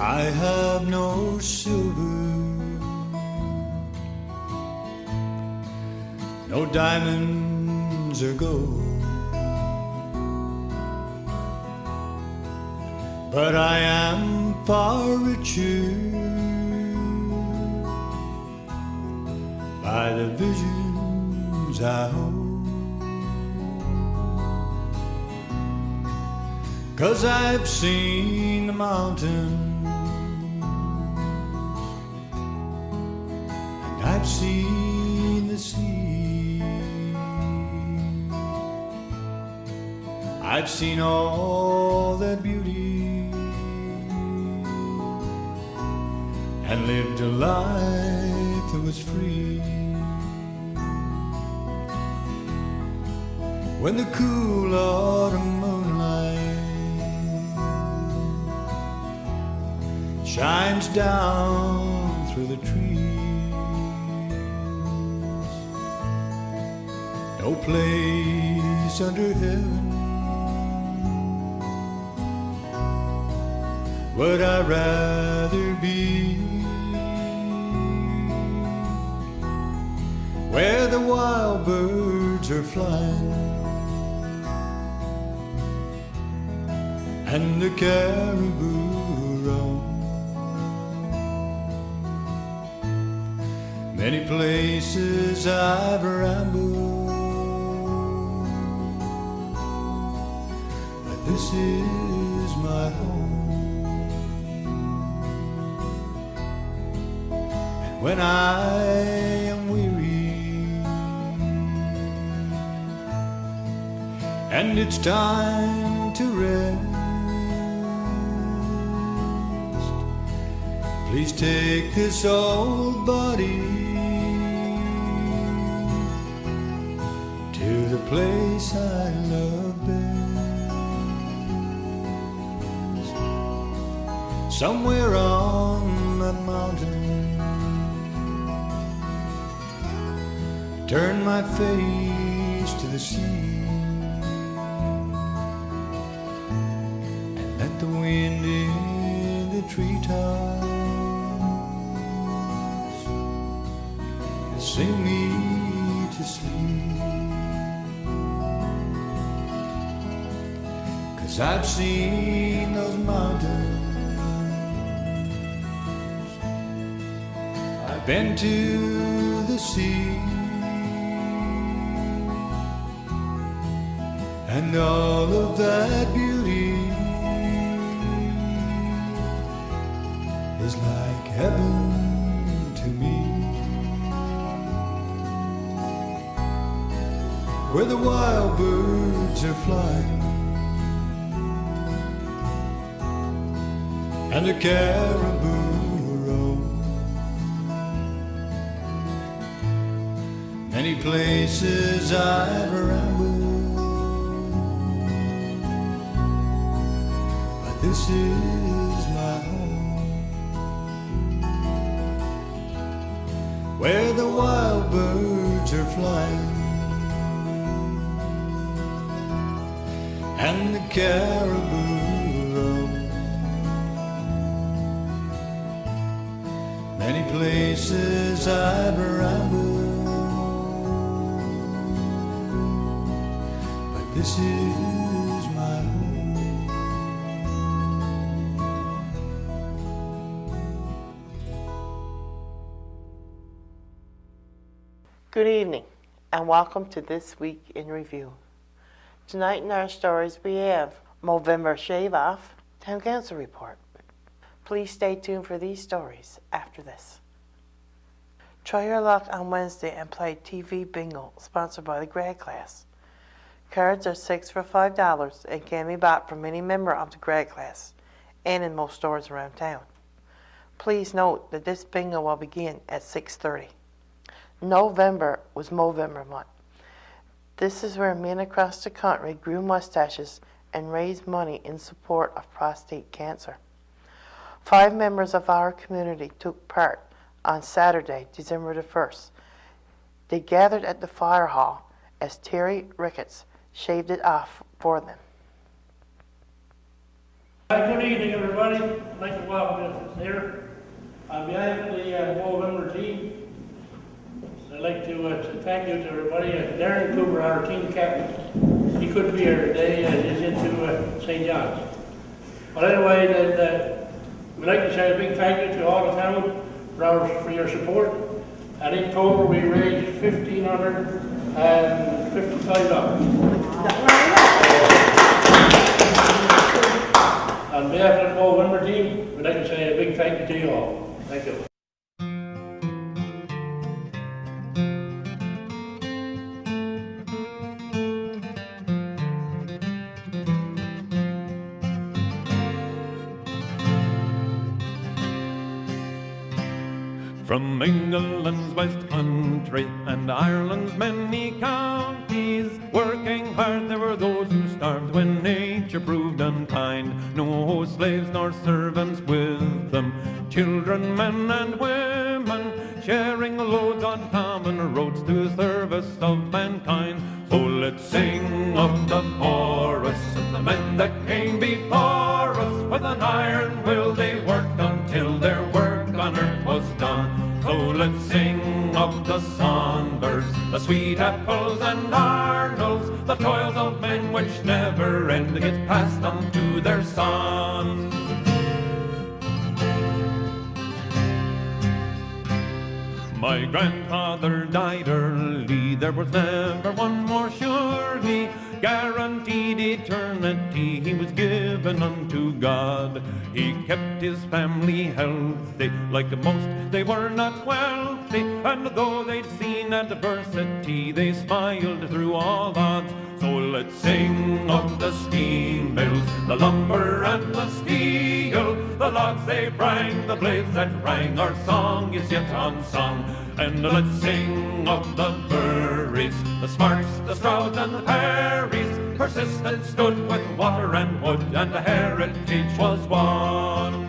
I have no silver, no diamonds or gold, but I am far richer by the visions I hold. 'Cause I've seen the mountains and I've seen the sea. I've seen all that beauty and lived a life that was free. When the cool autumn moonlight shines down through the trees, no place under heaven would I rather be, where the wild birds are flying and the caribou roam. Many places I've rambled, but this is my home. And when I am weary and it's time to rest, please take this old body to the place I love best, somewhere on that mountain. Turn my face to the sea and let the wind in the treetops sing me to sleep. 'Cause I've seen those mountains, I've been to the sea, and all of that beauty is like heaven to me. Where the wild birds are flying and the caribou roam. Many places I've rambled, but this is my home, where the wild birds are flying and the caribou roam. Many places I've rambled, but this is my home. Good evening and welcome to This Week in Review. Tonight in our stories we have Movember Shave Off, Town Council Report. Please stay tuned for these stories after this. Try your luck on Wednesday and play TV Bingo, sponsored by the grad class. Cards are 6 for $5 and can be bought from any member of the grad class and in most stores around town. Please note that this bingo will begin at 6:30. November was Movember month. This is where men across the country grew mustaches and raised money in support of prostate cancer. 5 members of our community took part on Saturday, December the 1st. They gathered at the fire hall as Terry Ricketts shaved it off for them. Good evening, everybody. I'd like to welcome you here. On behalf of the November team, I'd like to thank you to everybody. Darren Cooper, our team captain, he couldn't be here today. He's into St. John's. But anyway, we'd like to say a big thank you to all the town for your support. And in total, we raised $1,555. On behalf of the November team, we'd like to say a big thank you to you all. Thank you. From England's West Country and Ireland's many counties, working hard there were those who starved when nature proved unkind. No slaves nor servants with them, children, men and women, sharing loads on common roads to the service of mankind. So let's sing of the forests and the men that came before us. With an iron will they worked until their work on earth was done. So let's sing of the songbirds, the sweet apples and arnolds, the toils of men which never end, get passed on to their sons. My grandfather died early, there was never one more surely guaranteed eternity, he was given unto God. He kept his family healthy, like most they were not wealthy, and though they'd seen adversity, they smiled through all odds. So let's sing of the steam mills, the lumber and the steel, the logs they brang, the blades that rang, our song is yet unsung. And let's sing of the Burries, the Smarts, the Strouds and the Perrys, persistent stood with water and wood, and the heritage was won.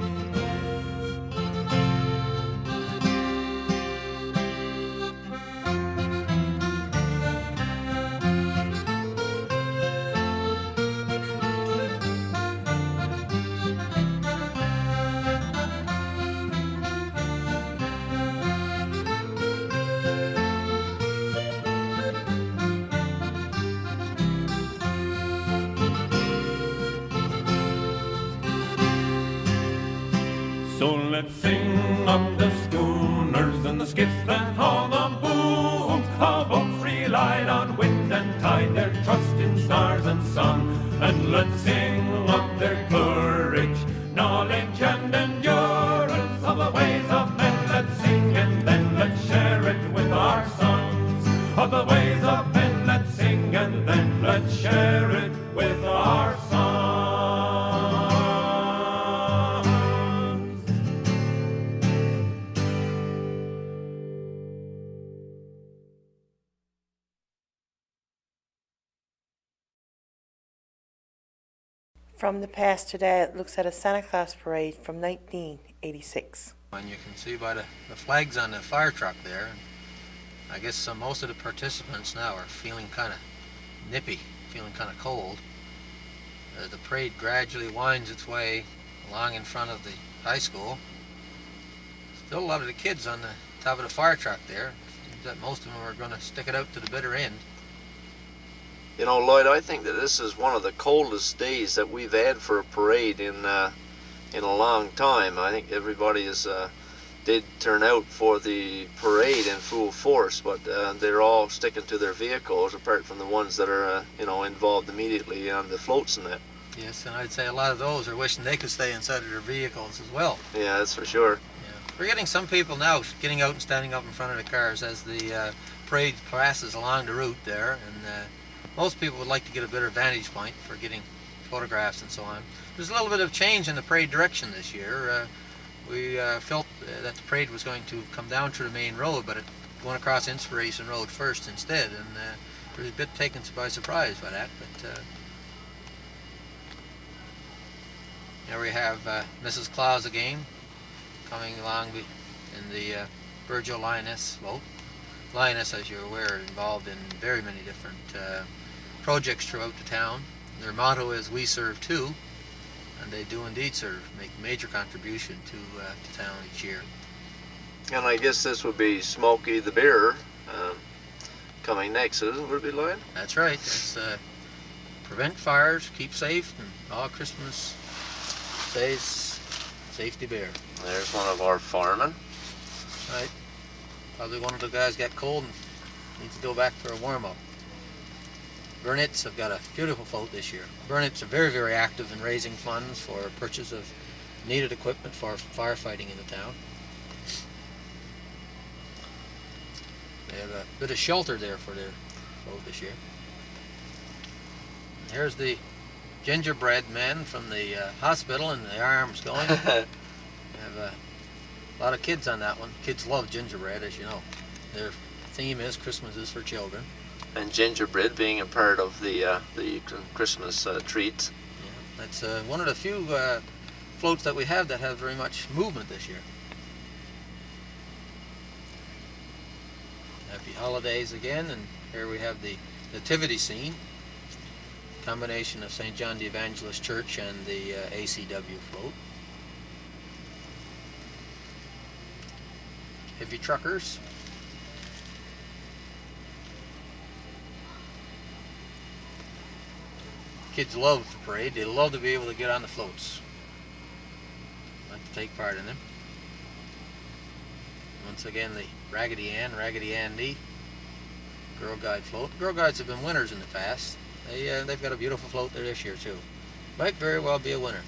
So let's sing of the schooners and the skiffs and all the booms, how boats relied on wind and tide, their trust in stars and sun. And let's sing of their courage, knowledge and endurance, of the ways of men. Let's sing and then let's share it with our sons. Of the ways of men, let's sing and then let's share it with our sons. From the past today, it looks at a Santa Claus parade from 1986. And you can see by the flags on the fire truck there, I guess most of the participants now are feeling kind of nippy, feeling kind of cold. The parade gradually winds its way along in front of the high school. Still a lot of the kids on the top of the fire truck there. Seems that most of them are going to stick it out to the bitter end. You know, Lloyd, I think that this is one of the coldest days that we've had for a parade in a long time. I think everybody did turn out for the parade in full force, but they're all sticking to their vehicles, apart from the ones that are, involved immediately on the floats and that. Yes, and I'd say a lot of those are wishing they could stay inside of their vehicles as well. Yeah, that's for sure. Yeah. We're getting some people now getting out and standing up in front of the cars as the parade passes along the route there, and most people would like to get a better vantage point for getting photographs and so on. There's a little bit of change in the parade direction this year. We felt that the parade was going to come down through the main road, but it went across Inspiration Road first instead, and we were a bit taken by surprise by that. But here we have Mrs. Claus again, coming along in the Virgil Lioness boat. Lioness, as you're aware, are involved in very many different projects throughout the town. Their motto is "We Serve Too," and they do indeed make a major contribution to town each year. And I guess this would be Smokey the Beer coming next, isn't it? Would it be, Lloyd? That's right. It's prevent fires, keep safe, and all Christmas days, safety beer. There's one of our firemen. Right. Probably one of the guys got cold and needs to go back for a warm-up. Burnetts have got a beautiful float this year. Burnetts are very, very active in raising funds for purchase of needed equipment for firefighting in the town. They have a bit of shelter there for their float this year. And here's the gingerbread man from the hospital and the arms going. We have a lot of kids on that one. Kids love gingerbread, as you know. Their theme is Christmas is for children. And gingerbread being a part of the Christmas treats. Yeah, that's one of the few floats that we have that have very much movement this year. Happy holidays again, and here we have the nativity scene. Combination of St. John the Evangelist Church and the ACW float. Heavy truckers. Kids love the parade. They love to be able to get on the floats. Like to take part in them. Once again, the Raggedy Ann, Raggedy Andy Girl Guide float. Girl Guides have been winners in the past. They've got a beautiful float there this year too. Might very well be a winner.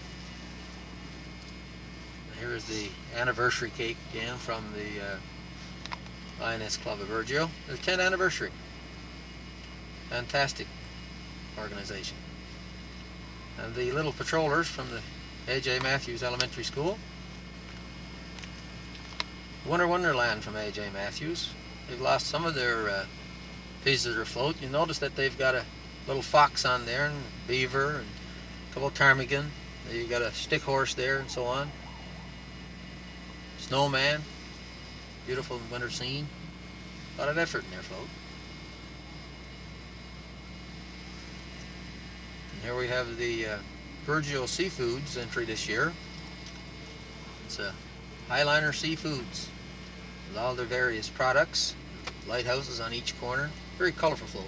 Here is the anniversary cake again from the Lioness Club of Virgil. Their 10th anniversary. Fantastic organization. And the little patrollers from the A.J. Matthews Elementary School. Winter Wonderland from A.J. Matthews. They've lost some of their pieces of their float. You notice that they've got a little fox on there, and beaver, and a couple of ptarmigan. You've got a stick horse there, and so on. Snowman. Beautiful winter scene. A lot of effort in their float. And here we have the Virgil Seafoods entry this year. It's Highliner Seafoods with all their various products, lighthouses on each corner. Very colorful float.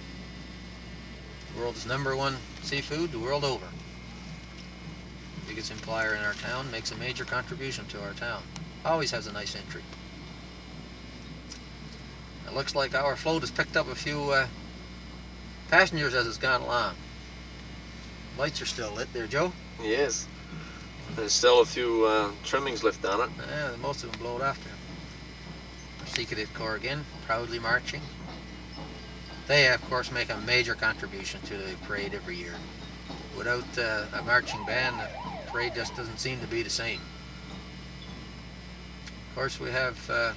The world's #1 seafood the world over. Biggest employer in our town, makes a major contribution to our town. Always has a nice entry. It looks like our float has picked up a few passengers as it's gone along. Lights are still lit there, Joe. Yes. There's still a few trimmings left on it. Yeah, most of them blowed off there. Sea Cadet Corps again, proudly marching. They, of course, make a major contribution to the parade every year. Without a marching band, the parade just doesn't seem to be the same. Of course, we have a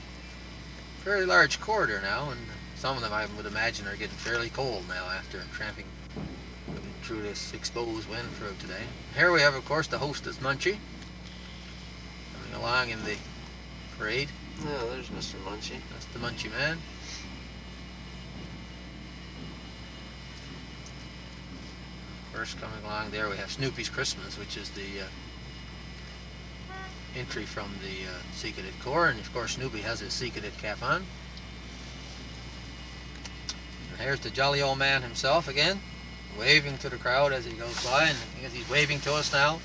very large corridor now, and some of them, I would imagine, are getting fairly cold now after tramping through this exposed wind throughout today. Here we have, of course, the hostess Munchie coming along in the parade. Yeah, there's Mr. Munchie. That's the Munchie man. First coming along there we have Snoopy's Christmas, which is the entry from the Sea Cadet Corps, and of course Snoopy has his Sea Cadet cap on. And here's the jolly old man himself again, waving to the crowd as he goes by, and I guess he's waving to us now.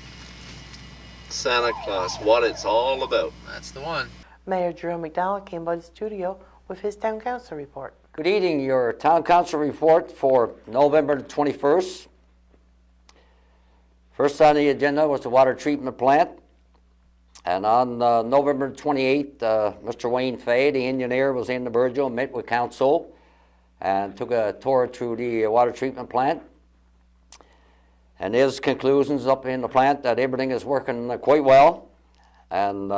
Santa Claus, what it's all about. That's the one. Mayor Jerome McDonald came by the studio with his town council report. Good evening. Your town council report for November the 21st. First on the agenda was the water treatment plant. And on November 28th, Mr. Wayne Fay, the engineer, was in the Virgil, met with council, and took a tour through the water treatment plant. And his conclusions up in the plant that everything is working quite well, and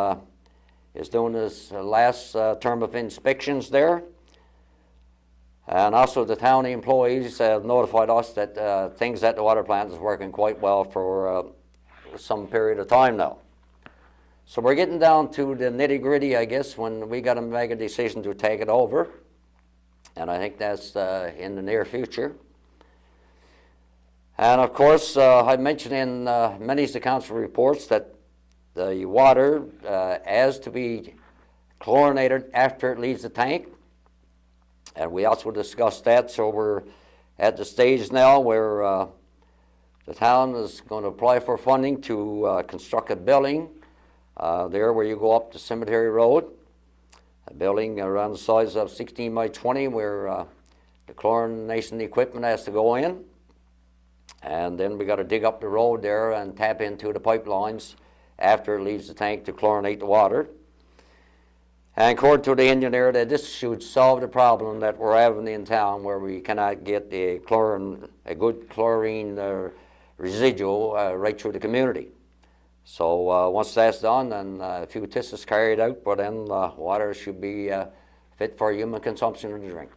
is doing his last term of inspections there. And also the town employees have notified us that things at the water plant is working quite well for some period of time now. So we're getting down to the nitty-gritty, I guess, when we got to make a decision to take it over. And I think that's in the near future. And of course, I mentioned in many of the council reports that the water has to be chlorinated after it leaves the tank. And we also discussed that, so we're at the stage now where the town is going to apply for funding to construct a building there where you go up the Cemetery Road. A building around the size of 16 by 20 where the chlorination equipment has to go in. And then we got to dig up the road there and tap into the pipelines after it leaves the tank to chlorinate the water. And according to the engineer, that this should solve the problem that we're having in town where we cannot get a good chlorine residual right through the community. So once that's done, then a few tests is carried out, but then water should be fit for human consumption and drink.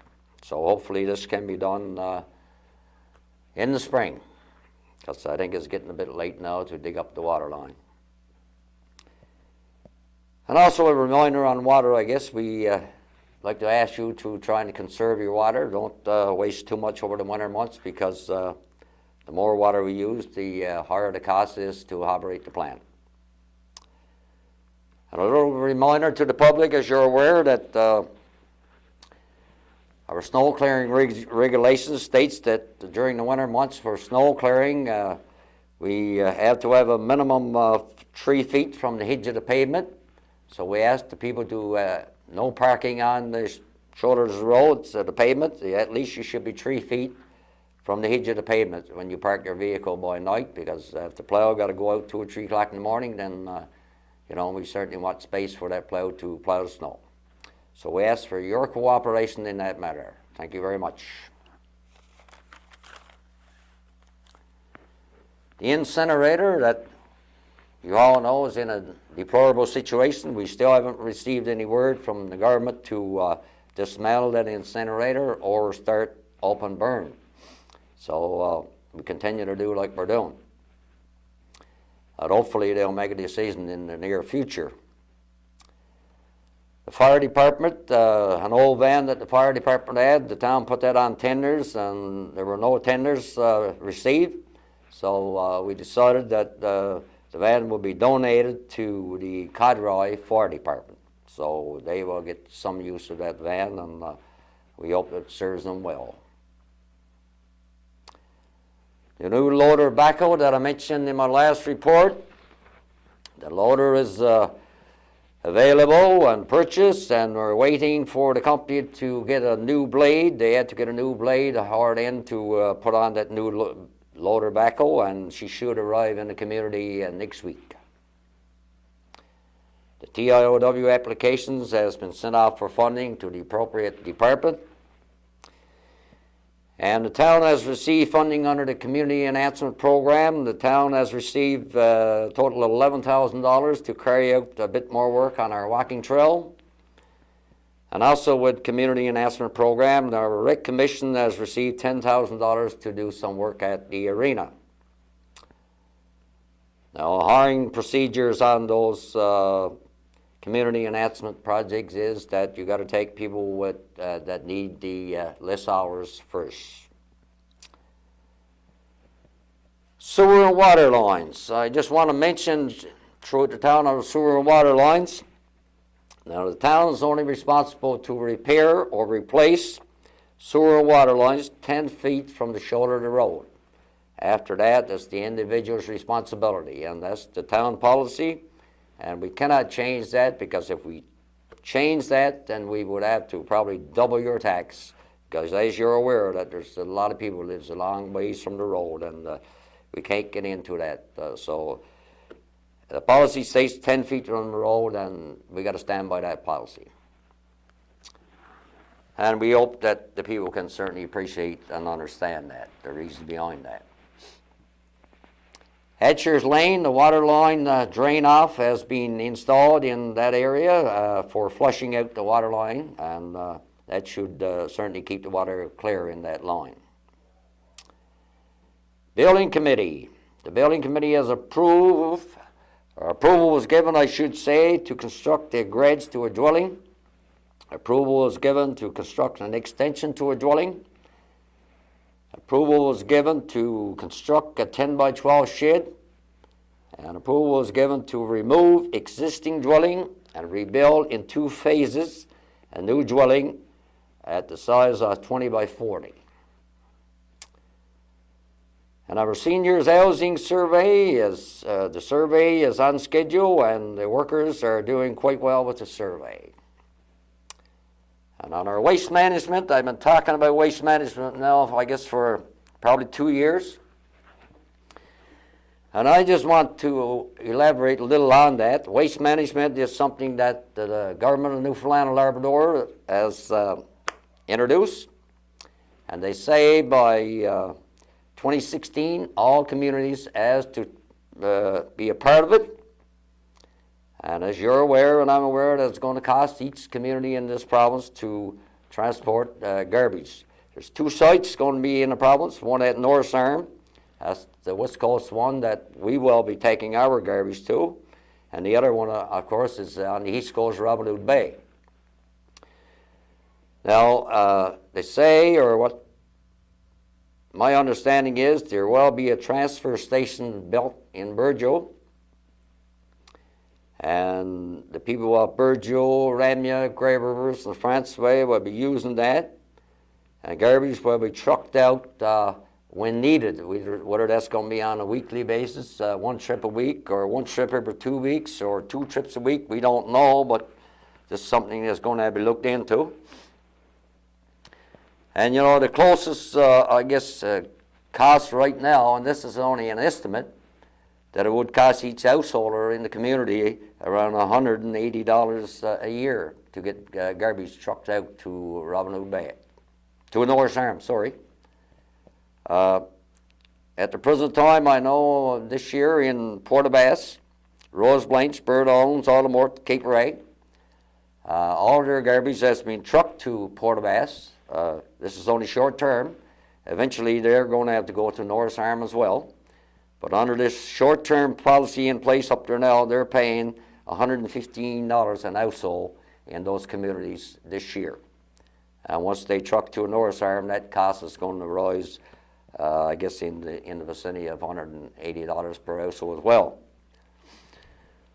So hopefully this can be done in the spring, because I think it's getting a bit late now to dig up the water line. And also a reminder on water, I guess we like to ask you to try and conserve your water. Don't waste too much over the winter months, because the more water we use, the higher the cost is to operate the plant. And a little reminder to the public, as you're aware, that our snow clearing regulations states that during the winter months for snow clearing, we have to have a minimum of 3 feet from the edge of the pavement. So we ask the people to no parking on the shoulders of the roads, the pavement. At least you should be 3 feet from the edge of the pavement when you park your vehicle by night, because if the plow got to go out 2 or 3 o'clock in the morning, then you know, we certainly want space for that plow to plow the snow. So we ask for your cooperation in that matter. Thank you very much. The incinerator that you all know is in a deplorable situation. We still haven't received any word from the government to dismantle that incinerator or start open burn. So we continue to do like we're doing. Hopefully they'll make a decision in the near future. The fire department, an old van that the fire department had, the town put that on tenders, and there were no tenders received. So we decided that the van will be donated to the Codroy Fire Department. So they will get some use of that van, and we hope it serves them well. The new loader backhoe that I mentioned in my last report, the loader is available and purchased, and we're waiting for the company to get a new blade. They had to get a new blade, a hard end, to put on that new loader backhoe, and she should arrive in the community next week. The TIOW applications has been sent out for funding to the appropriate department. And the town has received funding under the Community Enhancement Program. The town has received a total of $11,000 to carry out a bit more work on our walking trail. And also with Community Enhancement Program, our Rec Commission has received $10,000 to do some work at the arena. Now, hiring procedures on those community enhancement projects is that you got to take people with that need the less hours first. Sewer and water lines. I just want to mention throughout the town our sewer and water lines. Now, the town is only responsible to repair or replace sewer and water lines 10 feet from the shoulder of the road. After that, that's the individual's responsibility, and that's the town policy. And we cannot change that, because if we change that, then we would have to probably double your tax. Because as you're aware, that there's a lot of people who lives a long ways from the road, and we can't get into that. So the policy states 10 feet from the road, and we got to stand by that policy. And we hope that the people can certainly appreciate and understand that, the reasons behind that. Hatcher's Lane, the water line drain off has been installed in that area for flushing out the water line, and that should certainly keep the water clear in that line. Building Committee. The Building Committee has approval was given, I should say, to construct a garage to a dwelling. Approval was given to construct an extension to a dwelling. Approval was given to construct a 10 by 12 shed, and approval was given to remove existing dwelling and rebuild in 2 phases a new dwelling at the size of 20 by 40. And our seniors housing survey is, the survey is on schedule, and the workers are doing quite well with the survey. And on our waste management, I've been talking about waste management now, I guess, for probably 2 years. And I just want to elaborate a little on that. Waste management is something that the government of Newfoundland and Labrador has introduced. And they say by 2016, all communities has to be a part of it. And as you're aware, and I'm aware, that it's going to cost each community in this province to transport garbage. There's 2 sites going to be in the province, one at North Arm, that's the West Coast one that we will be taking our garbage to, and the other one, of course, is on the East Coast, Robin Hood Bay. Now, they say, or what my understanding is, there will be a transfer station built in Burgeo, and the people of Burgeo, Ramia, Grey Rivers, and Franceway will be using that, and garbage will be trucked out when needed, whether that's going to be on a weekly basis, 1 trip a week, or 1 trip every 2 weeks, or 2 trips a week. We don't know, but this is something that's going to be looked into. And you know, the closest, I guess, cost right now, and this is only an estimate, that it would cost each householder in the community around $180 a year to get garbage trucked out to Robin Hood Bay, to North Arm, sorry. At the present time, I know this year in Port-aux-Basques, Rose Blanche, Birdowns, Aldermort, Cape Ray, all their garbage has been trucked to Port-aux-Basques. This is only short term. Eventually, they're going to have to go to North Arm as well. But under this short-term policy in place up there now, they're paying $115 an household in those communities this year. And once they truck to North Arm, that cost is going to rise, I guess, in the vicinity of $180 per household as well.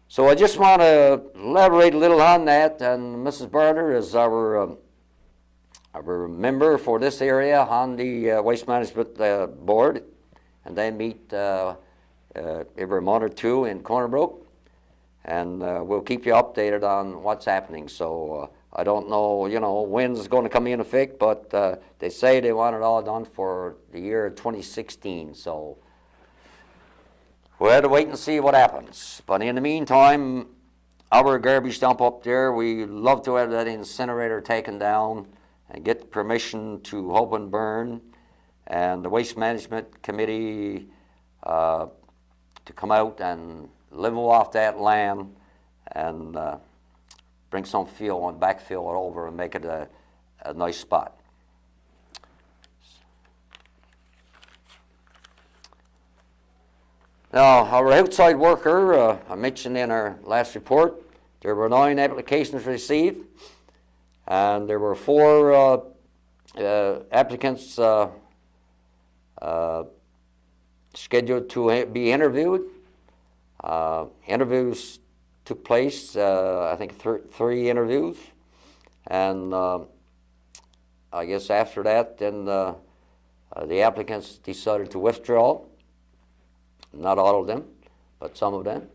So I just want to elaborate a little on that. And Mrs. Barter is our member for this area on the Waste Management Board. And they meet every month or 2 in Corner Brook, and we'll keep you updated on what's happening. So I don't know, you know, when's going to come in effect, but they say they want it all done for the year 2016. So we'll have to wait and see what happens. But in the meantime, our garbage dump up there, we love to have that incinerator taken down and get permission to open burn, and the Waste Management Committee to come out and level off that land and bring some fuel and backfill it over and make it a nice spot. Now, our outside worker, I mentioned in our last report, there were 9 applications received, and there were 4 applicants scheduled to be interviewed. Interviews took place, I think 3 interviews, and I guess after that, then the applicants decided to withdraw. Not all of them, but some of them.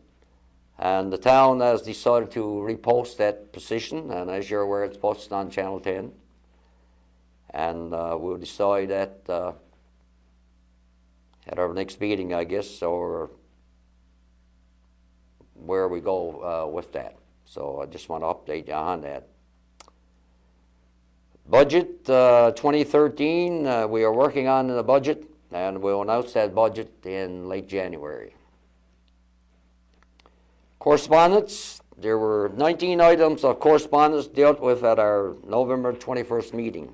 And the town has decided to repost that position, and as you're aware, it's posted on Channel 10. And we'll decide that at our next meeting, I guess, or where we go with that. So I just want to update you on that. Budget 2013, we are working on the budget, and we'll announce that budget in late January. Correspondence, there were 19 items of correspondence dealt with at our November 21st meeting.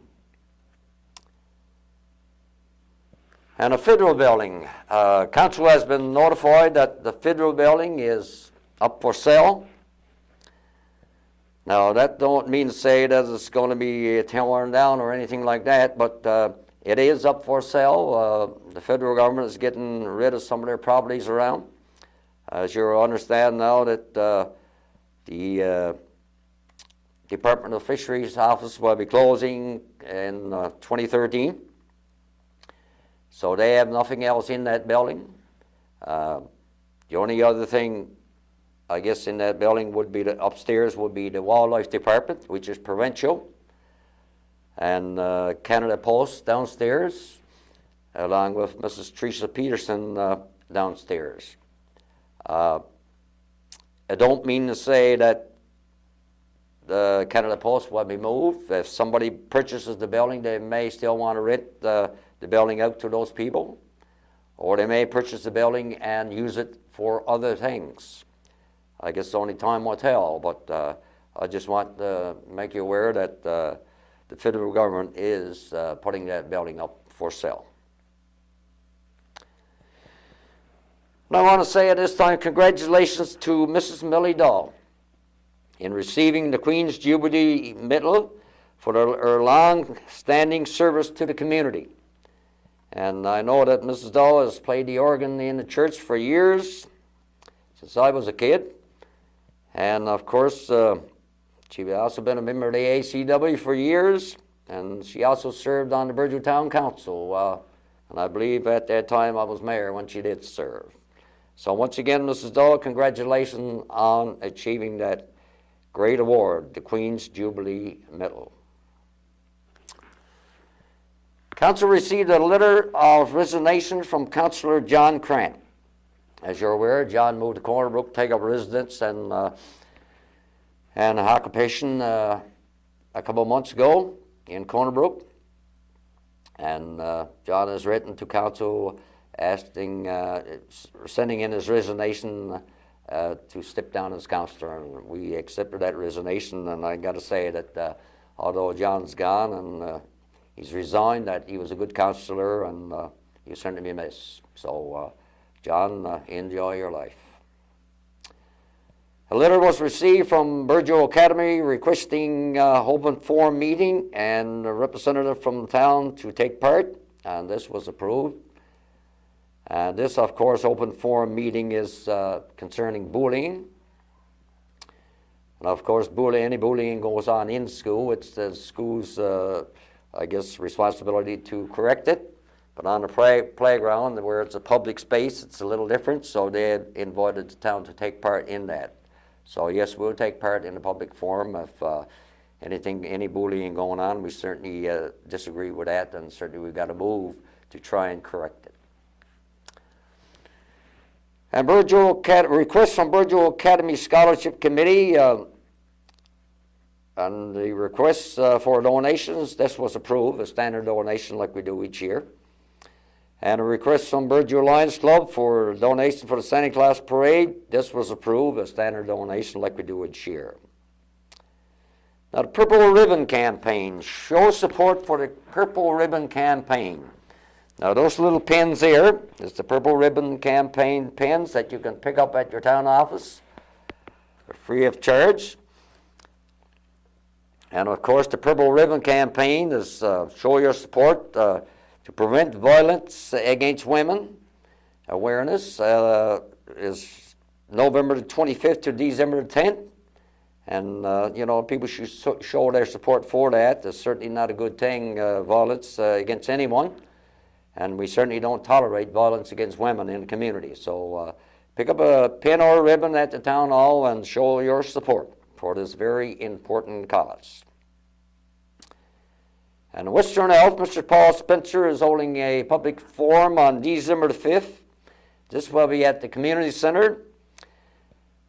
And a federal building. Council has been notified that the federal building is up for sale. Now, that don't mean to say that it's going to be torn down or anything like that, but it is up for sale. The federal government is getting rid of some of their properties around. As you understand now that the Department of Fisheries office will be closing in 2013. So they have nothing else in that building. The only other thing, I guess, in that building would be upstairs would be the Wildlife Department, which is provincial, and Canada Post downstairs, along with Mrs. Teresa Peterson downstairs. I don't mean to say that the Canada Post will be moved. If somebody purchases the building, they may still want to rent the building out to those people, or they may purchase the building and use it for other things. I guess only time will tell, but I just want to make you aware that the federal government is putting that building up for sale. And I want to say at this time, congratulations to Mrs. Millie Dahl in receiving the Queen's Jubilee Medal for her long-standing service to the community. And I know that Mrs. Dahl has played the organ in the church for years, since I was a kid. And of course, she's also been a member of the ACW for years, and she also served on the Burgeo Town Council. And I believe at that time I was mayor when she did serve. So once again, Mrs. Dahl, congratulations on achieving that great award, the Queen's Jubilee Medal. Council received a letter of resignation from Councillor John Crant. As you're aware, John moved to Corner Brook, take up residence and occupation a couple of months ago in Corner Brook. And John has written to Council asking, sending in his resignation to step down as councillor, and we accepted that resignation. And I got to say that although John's gone and he's resigned, that he was a good councillor, and he'll certainly be missed. So, John, enjoy your life. A letter was received from Burgeo Academy requesting open forum meeting and a representative from the town to take part, and this was approved. And this, of course, open forum meeting is concerning bullying. And of course, any bullying goes on in school. It's the school's, I guess, responsibility to correct it. But on the playground, where it's a public space, it's a little different. So they had invited the town to take part in that. So yes, we'll take part in the public forum. If any bullying going on, we certainly disagree with that, and certainly we've got to move to try and correct it. And request from Burgeo Academy Scholarship Committee, and the request for donations, this was approved, a standard donation like we do each year. And a request from Burgeo Lions Club for donation for the Santa Claus Parade, this was approved, a standard donation like we do each year. Now, the Purple Ribbon Campaign, show support for the Purple Ribbon Campaign. Now, those little pins here is the Purple Ribbon Campaign pins that you can pick up at your town office. They're free of charge. And, of course, the Purple Ribbon Campaign is show your support to prevent violence against women. Awareness is November the 25th to December the 10th. And, you know, people should show their support for that. It's certainly not a good thing, violence against anyone. And we certainly don't tolerate violence against women in the community. So pick up a pin or a ribbon at the town hall and show your support for this very important cause. And Western Health, Mr. Paul Spencer is holding a public forum on December the 5th. This will be at the community center.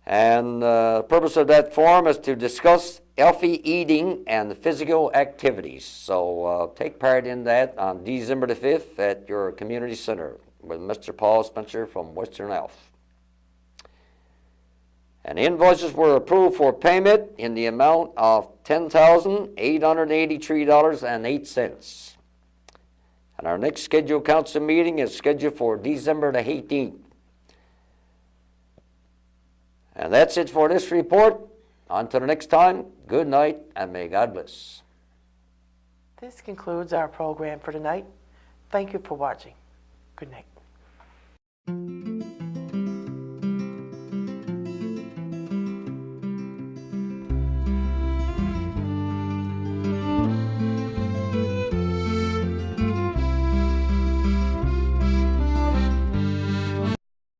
And the purpose of that forum is to discuss healthy eating and physical activities. So take part in that on December the 5th at your community center with Mr. Paul Spencer from Western Health. And invoices were approved for payment in the amount of $10,883.08. And our next scheduled council meeting is scheduled for December the 18th. And that's it for this report. Until the next time, good night, and may God bless. This concludes our program for tonight. Thank you for watching. Good night.